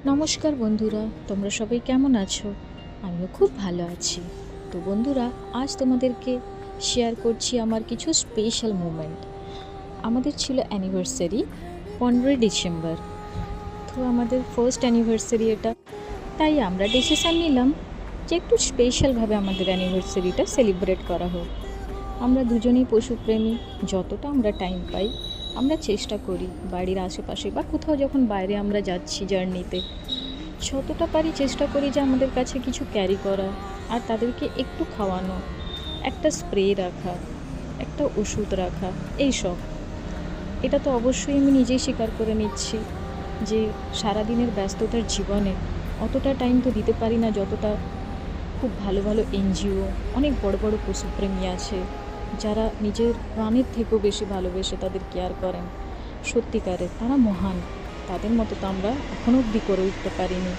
নমস্কার বন্ধুরা, তোমরা সবাই কেমন আছো? আমিও খুব ভালো আছি। তো বন্ধুরা, আজ তোমাদেরকে শেয়ার করছি আমার কিছু স্পেশাল মুমেন্ট। আমাদের ছিল অ্যানিভার্সারি 15ই ডিসেম্বর। তো আমাদের ফার্স্ট অ্যানিভার্সারি এটা, তাই আমরা ডিসিশান নিলাম যে একটু স্পেশালভাবে আমাদের অ্যানিভার্সারিটা সেলিব্রেট করা হোক। আমরা দুজনেই পশুপ্রেমী, যতটা আমরা টাইম পাই আমরা চেষ্টা করি বাড়ির আশেপাশে বা কোথাও যখন বাইরে আমরা যাচ্ছি জার্নিতে, যতটা পারি চেষ্টা করি যে আমাদের কাছে কিছু ক্যারি করা, আর তাদেরকে একটু খাওয়ানো, একটা স্প্রে রাখা, একটা ওষুধ রাখা, এইসব। এটা তো অবশ্যই আমি নিজেই স্বীকার করে নিচ্ছি যে সারাদিনের ব্যস্ততার জীবনে অতটা টাইম তো দিতে পারি না যতটা খুব ভালো ভালো এনজিও, অনেক বড় বড় পশুপ্রেমী আছে যারা নিজের প্রাণের থেকেও বেশি ভালোবেসে তাদের কেয়ার করেন। সত্যিকারের তারা মহান, তাদের মতো তো আমরা এখনও অবধি করে উঠতে পারিনি।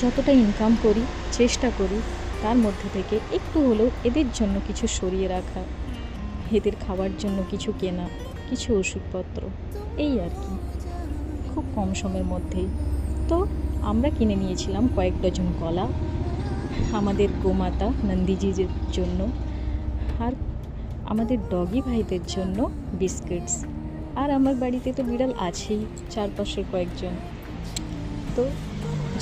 যতটা ইনকাম করি চেষ্টা করি তার মধ্যে থেকে একটু হলেও এদের জন্য কিছু সরিয়ে রাখা, এদের খাওয়ার জন্য কিছু কেনা, কিছু ওষুধপত্র, এই আর কি, খুব কম সময়ের মধ্যেই। তো আমরা কিনে নিয়েছিলাম কয়েক ডজন কলা আমাদের গোমাতা নন্দীজির জন্য, আর আমাদের ডগি ভাইদের জন্য বিস্কিটস। আর আমার বাড়িতে তো বিড়াল আছেই, চারপাশের কয়েকজন। তো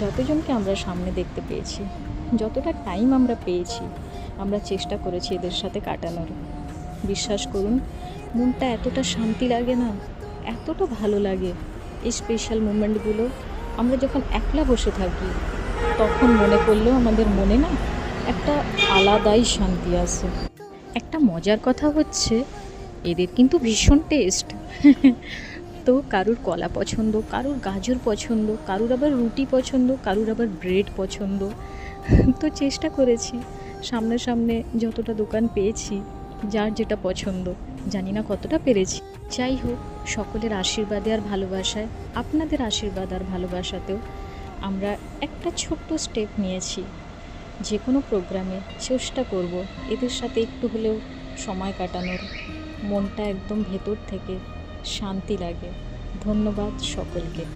যতজনকে আমরা সামনে দেখতে পেয়েছি, যতটা টাইম আমরা পেয়েছি, আমরা চেষ্টা করেছি এদের সাথে কাটানোর। বিশ্বাস করুন, মনটা এতটা শান্তি লাগে না, এতটা ভালো লাগে। এই স্পেশাল মুমেন্টগুলো আমরা যখন একলা বসে থাকি তখন মনে করলেও আমাদের মনে না একটা আলাদাই শান্তি আসে। একটা মজার কথা হচ্ছে, এদের কিন্তু ভীষণ টেস্ট। তো কারুর কলা পছন্দ, কারুর গাজর পছন্দ, কারুর আবার রুটি পছন্দ, কারুর আবার ব্রেড পছন্দ। তো চেষ্টা করেছি সামনে যতটা দোকান পেয়েছি, যার যেটা পছন্দ, জানি না কতটা পেরেছি। যাই হোক, সকলের আশীর্বাদে আর ভালোবাসায়, আপনাদের আশীর্বাদ আর ভালোবাসাতেও আমরা একটা ছোট্ট স্টেপ নিয়েছি। যে কোনো প্রোগ্রামে চেষ্টা করব এদের সাথে একটু হলেও সময় কাটানোর। মনটা একদম ভেতর থেকে শান্তি লাগে। ধন্যবাদ সকলকে।